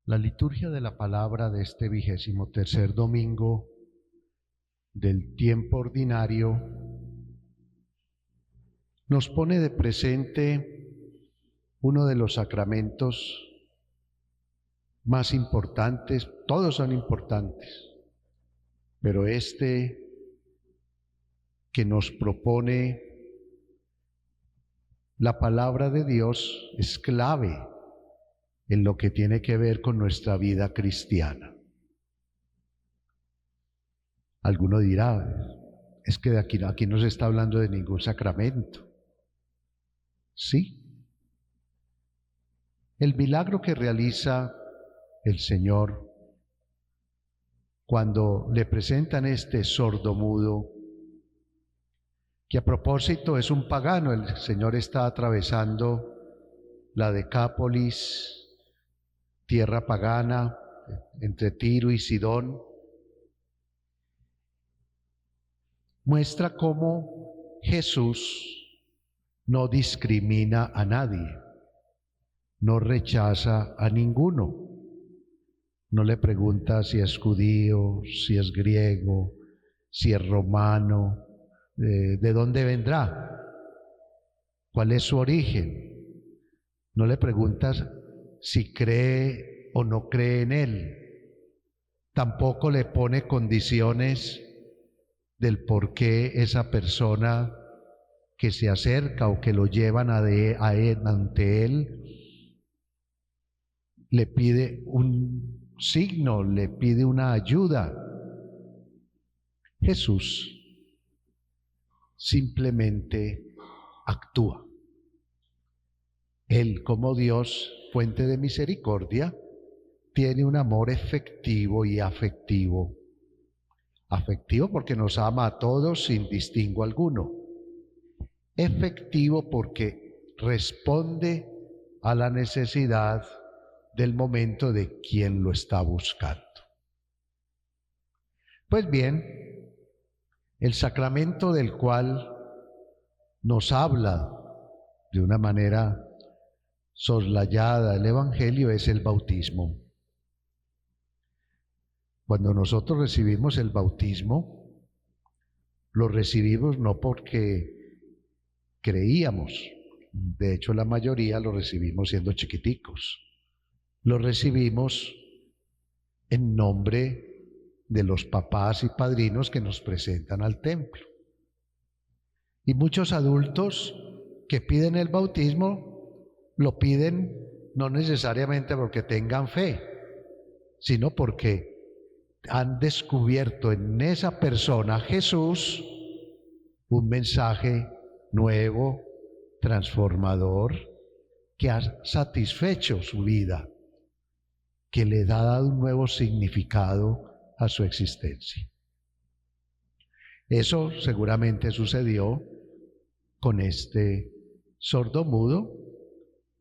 La liturgia de la palabra de este 23º domingo del tiempo ordinario nos pone de presente uno de los sacramentos más importantes. Todos son importantes, pero este que nos propone la palabra de Dios es clave en lo que tiene que ver con nuestra vida cristiana. Alguno dirá, es que aquí no se está hablando de ningún sacramento. Sí. El milagro que realiza el Señor cuando le presentan este sordomudo, que a propósito es un pagano, el Señor está atravesando la Decápolis, tierra pagana, entre Tiro y Sidón, muestra cómo Jesús no discrimina a nadie, no rechaza a ninguno, no le pregunta si es judío, si es griego, si es romano, de dónde vendrá, cuál es su origen, no le preguntas si cree o no cree en él, tampoco le pone condiciones del por qué esa persona que se acerca o que lo llevan ante él le pide un signo, le pide una ayuda. Jesús simplemente actúa. Él, como Dios, fuente de misericordia, tiene un amor efectivo y afectivo. Afectivo porque nos ama a todos sin distingo alguno. Efectivo porque responde a la necesidad del momento de quien lo está buscando. Pues bien, el sacramento del cual nos habla de una manera soslayada el Evangelio es el bautismo. Cuando nosotros recibimos el bautismo, lo recibimos no porque creíamos, de hecho la mayoría lo recibimos siendo chiquiticos, lo recibimos en nombre de los papás y padrinos que nos presentan al templo. Y muchos adultos que piden el bautismo lo piden no necesariamente porque tengan fe, sino porque han descubierto en esa persona, Jesús, un mensaje nuevo, transformador, que ha satisfecho su vida, que le ha dado un nuevo significado a su existencia. Eso seguramente sucedió con este sordomudo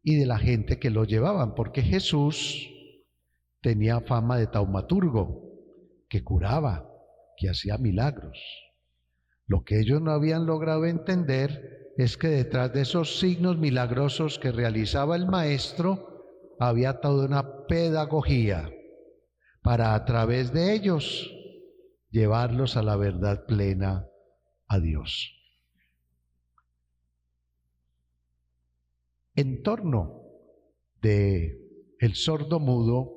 y de la gente que lo llevaban, porque Jesús tenía fama de taumaturgo, que curaba, que hacía milagros. Lo que ellos no habían logrado entender es que detrás de esos signos milagrosos que realizaba el Maestro había toda una pedagogía para a través de ellos llevarlos a la verdad plena, a Dios. En torno de el sordomudo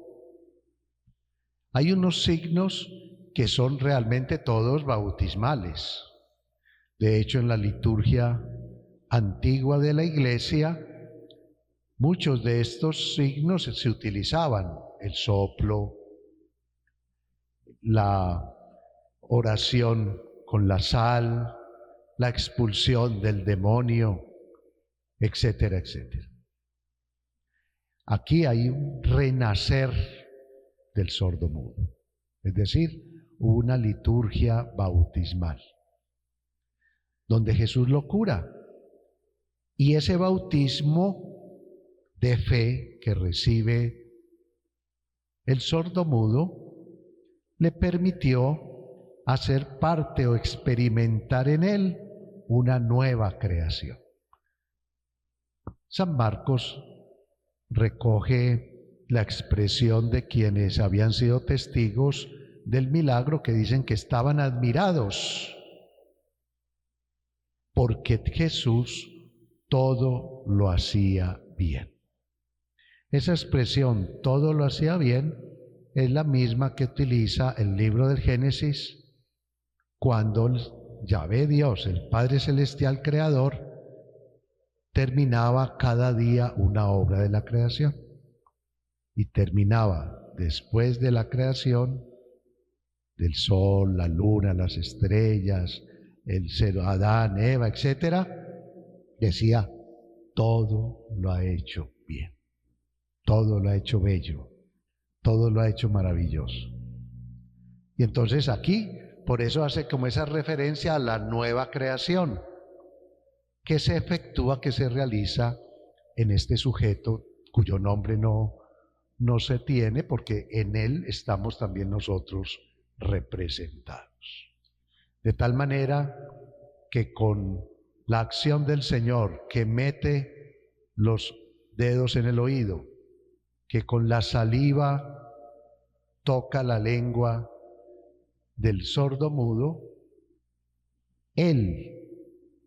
hay unos signos que son realmente todos bautismales. De hecho, en la liturgia antigua de la Iglesia, muchos de estos signos se utilizaban: el soplo, la oración con la sal, la expulsión del demonio, etcétera, etcétera. Aquí hay un renacer del sordomudo, es decir, una liturgia bautismal, donde Jesús lo cura. Y ese bautismo de fe que recibe el sordomudo le permitió hacer parte o experimentar en él una nueva creación. San Marcos recoge la expresión de quienes habían sido testigos del milagro, que dicen que estaban admirados porque Jesús todo lo hacía bien. Esa expresión, todo lo hacía bien, es la misma que utiliza el libro del Génesis cuando Yahvé Dios, el Padre Celestial Creador, terminaba cada día una obra de la creación. Y terminaba después de la creación del sol, la luna, las estrellas, el ser Adán, Eva, etc. Decía, todo lo ha hecho bien, todo lo ha hecho bello, todo lo ha hecho maravilloso. Y entonces aquí, por eso hace como esa referencia a la nueva creación que se efectúa, que se realiza en este sujeto cuyo nombre no se tiene, porque en él estamos también nosotros representados. De tal manera que con la acción del Señor, que mete los dedos en el oído, que con la saliva toca la lengua del sordo mudo, él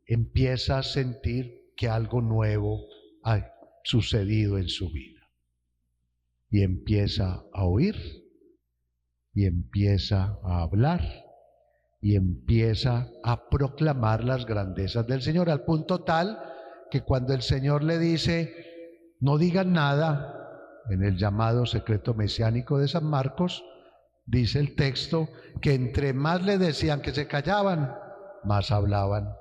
empieza a sentir que algo nuevo ha sucedido en su vida. Y empieza a oír, y empieza a hablar, y empieza a proclamar las grandezas del Señor, al punto tal que cuando el Señor le dice, no digan nada, en el llamado secreto mesiánico de San Marcos, dice el texto que entre más le decían que se callaban, más hablaban.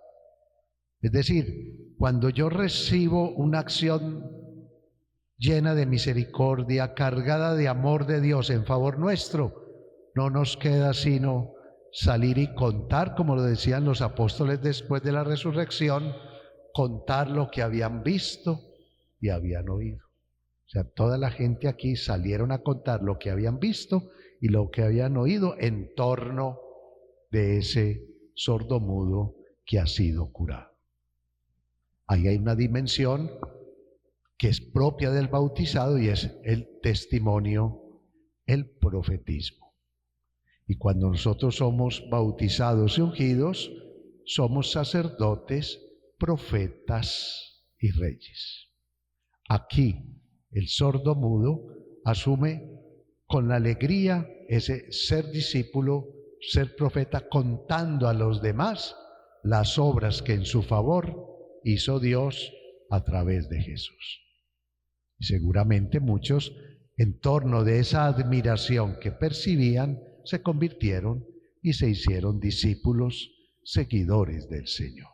Es decir, cuando yo recibo una acción llena de misericordia, cargada de amor de Dios en favor nuestro, no nos queda sino salir y contar, como lo decían los apóstoles después de la resurrección, contar lo que habían visto y habían oído. O sea, toda la gente aquí salieron a contar lo que habían visto y lo que habían oído en torno de ese sordomudo que ha sido curado. Ahí hay una dimensión que es propia del bautizado y es el testimonio, el profetismo. Y cuando nosotros somos bautizados y ungidos, somos sacerdotes, profetas y reyes. Aquí el sordo mudo asume con la alegría ese ser discípulo, ser profeta, contando a los demás las obras que en su favor hizo Dios a través de Jesús. Y seguramente muchos, en torno de esa admiración que percibían, se convirtieron y se hicieron discípulos, seguidores del Señor.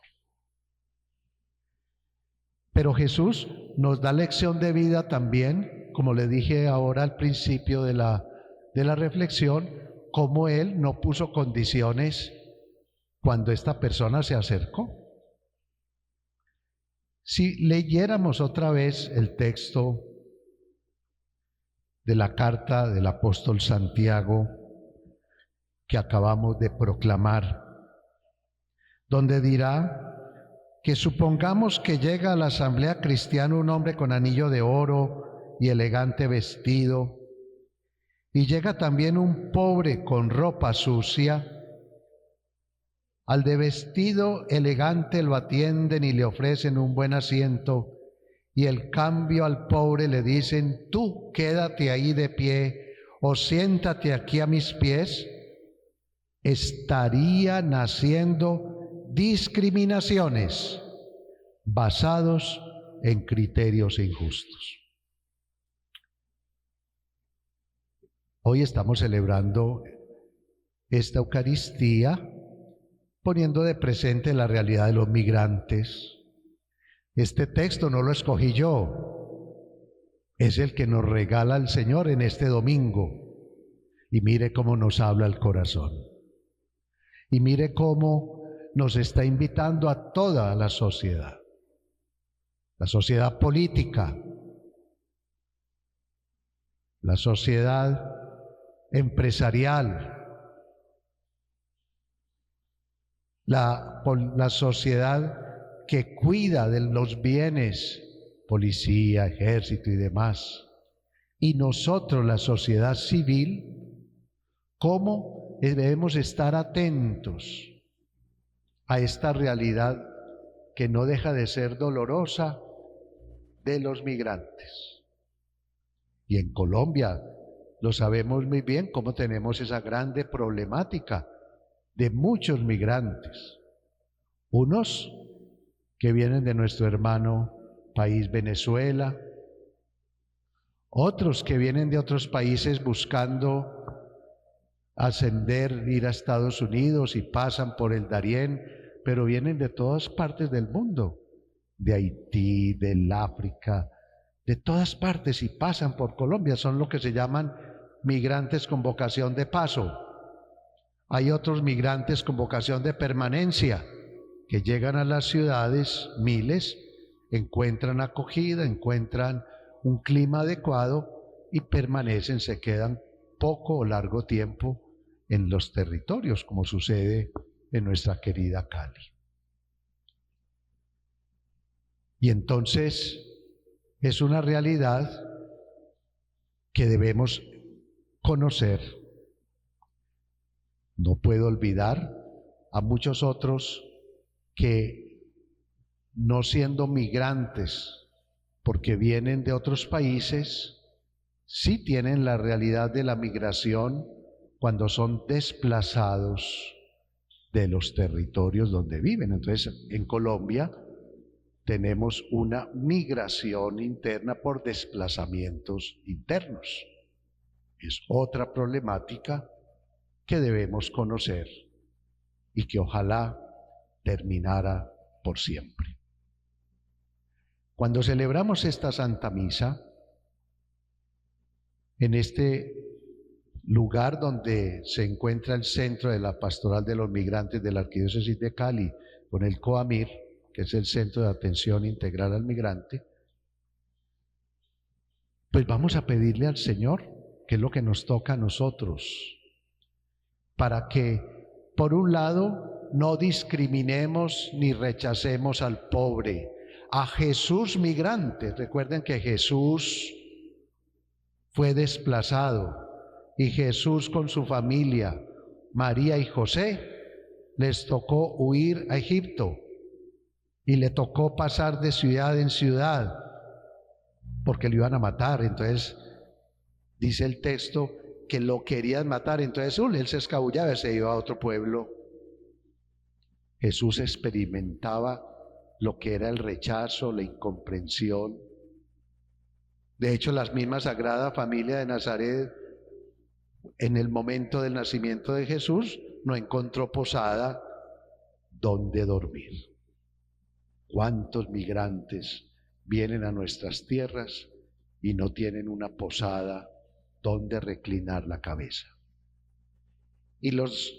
Pero Jesús nos da lección de vida también, como le dije ahora al principio de la reflexión, como Él no puso condiciones cuando esta persona se acercó. Si leyéramos otra vez el texto de la carta del apóstol Santiago que acabamos de proclamar, donde dirá que supongamos que llega a la asamblea cristiana un hombre con anillo de oro y elegante vestido, y llega también un pobre con ropa sucia. Al de vestido elegante lo atienden y le ofrecen un buen asiento, y el cambio al pobre le dicen, tú quédate ahí de pie o siéntate aquí a mis pies. Estarían haciendo discriminaciones basados en criterios injustos. Hoy estamos celebrando esta Eucaristía poniendo de presente la realidad de los migrantes. Este texto no lo escogí yo, es el que nos regala el Señor en este domingo. Y mire cómo nos habla el corazón. Y mire cómo nos está invitando a toda la sociedad política, la sociedad empresarial, la sociedad que cuida de los bienes, policía, ejército y demás, Y nosotros, la sociedad civil, ¿cómo debemos estar atentos a esta realidad que no deja de ser dolorosa de los migrantes? Y en Colombia lo sabemos muy bien, cómo tenemos esa grande problemática de muchos migrantes. Unos que vienen de nuestro hermano país Venezuela, otros que vienen de otros países buscando ascender, ir a Estados Unidos y pasan por el Darién, pero vienen de todas partes del mundo, de Haití, del África, de todas partes y pasan por Colombia, son lo que se llaman migrantes con vocación de paso. Hay otros migrantes con vocación de permanencia, que llegan a las ciudades, miles, encuentran acogida, encuentran un clima adecuado y permanecen, se quedan poco o largo tiempo en los territorios, como sucede en nuestra querida Cali. Y entonces es una realidad que debemos conocer. No puedo olvidar a muchos otros que, no siendo migrantes, porque vienen de otros países, sí tienen la realidad de la migración cuando son desplazados de los territorios donde viven. Entonces, en Colombia tenemos una migración interna por desplazamientos internos. Es otra problemática que debemos conocer y que ojalá terminara por siempre. Cuando celebramos esta Santa Misa, en este lugar donde se encuentra el centro de la Pastoral de los Migrantes de la Arquidiócesis de Cali, con el COAMIR, que es el Centro de Atención Integral al Migrante, pues vamos a pedirle al Señor, que es lo que nos toca a nosotros, para que, por un lado, no discriminemos ni rechacemos al pobre, a Jesús migrante. Recuerden que Jesús fue desplazado y Jesús con su familia, María y José, les tocó huir a Egipto y le tocó pasar de ciudad en ciudad porque lo iban a matar. Entonces dice el texto que lo querían matar, entonces él se escabullaba y se iba a otro pueblo. Jesús experimentaba lo que era el rechazo, la incomprensión. De hecho, la misma Sagrada Familia de Nazaret, en el momento del nacimiento de Jesús, no encontró posada donde dormir. ¿Cuántos migrantes vienen a nuestras tierras y no tienen una posada donde reclinar la cabeza? Y los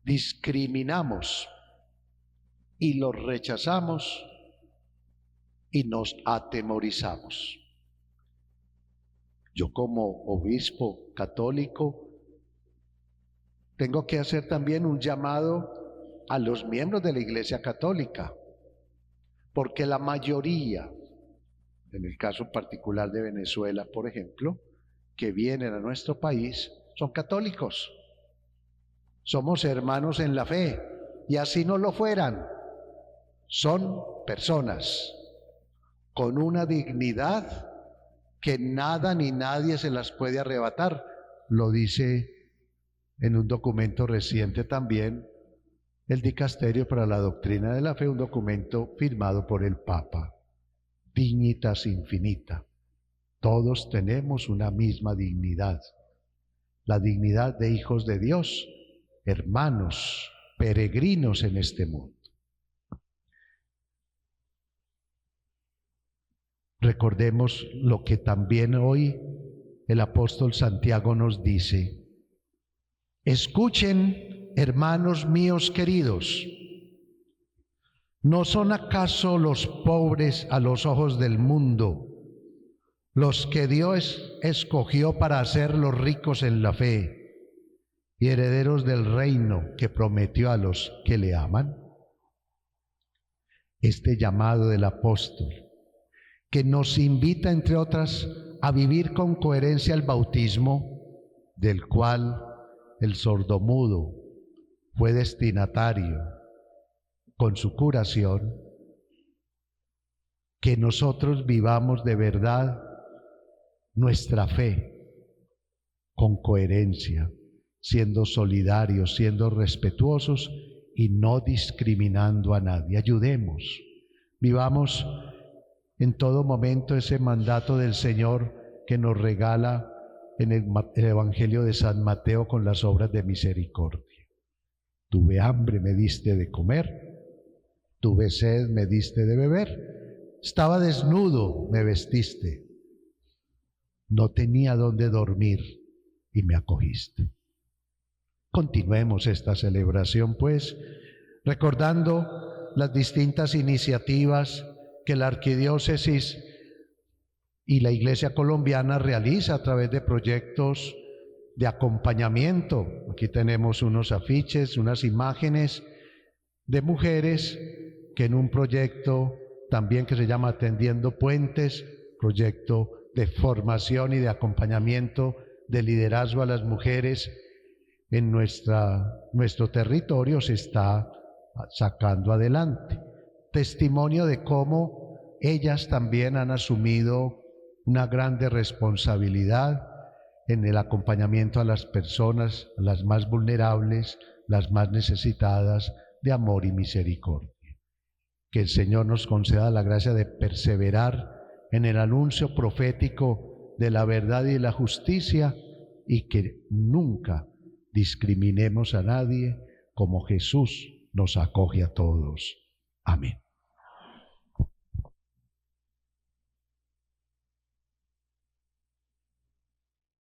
discriminamos y los rechazamos y nos atemorizamos. Yo, como obispo católico, tengo que hacer también un llamado a los miembros de la Iglesia Católica, porque la mayoría, en el caso particular de Venezuela, por ejemplo, que vienen a nuestro país, son católicos. Somos hermanos en la fe, y así no lo fueran, son personas con una dignidad que nada ni nadie se las puede arrebatar. Lo dice en un documento reciente también el Dicasterio para la Doctrina de la Fe, un documento firmado por el Papa. Dignitas infinita. Todos tenemos una misma dignidad, la dignidad de hijos de Dios, hermanos, peregrinos en este mundo. Recordemos lo que también hoy el apóstol Santiago nos dice. Escuchen, hermanos míos queridos, ¿no son acaso los pobres a los ojos del mundo los que Dios escogió para hacerlos ricos en la fe y herederos del reino que prometió a los que le aman? Este llamado del apóstol, que nos invita, entre otras, a vivir con coherencia el bautismo del cual el sordomudo fue destinatario con su curación, que nosotros vivamos de verdad nuestra fe con coherencia, siendo solidarios, siendo respetuosos y no discriminando a nadie. Ayudemos, vivamos en todo momento ese mandato del Señor que nos regala en el Evangelio de San Mateo con las obras de misericordia. Tuve hambre, me diste de comer. Tuve sed, me diste de beber. Estaba desnudo, me vestiste. No tenía dónde dormir y me acogiste. Continuemos esta celebración, pues, recordando las distintas iniciativas que la Arquidiócesis y la Iglesia colombiana realiza a través de proyectos de acompañamiento. Aquí tenemos unos afiches, unas imágenes de mujeres que en un proyecto también que se llama Atendiendo Puentes, proyecto de formación y de acompañamiento de liderazgo a las mujeres en nuestro territorio, se está sacando adelante. Testimonio de cómo ellas también han asumido una grande responsabilidad en el acompañamiento a las personas, las más vulnerables, las más necesitadas de amor y misericordia. Que el Señor nos conceda la gracia de perseverar en el anuncio profético de la verdad y de la justicia, y que nunca discriminemos a nadie, como Jesús nos acoge a todos. Amén.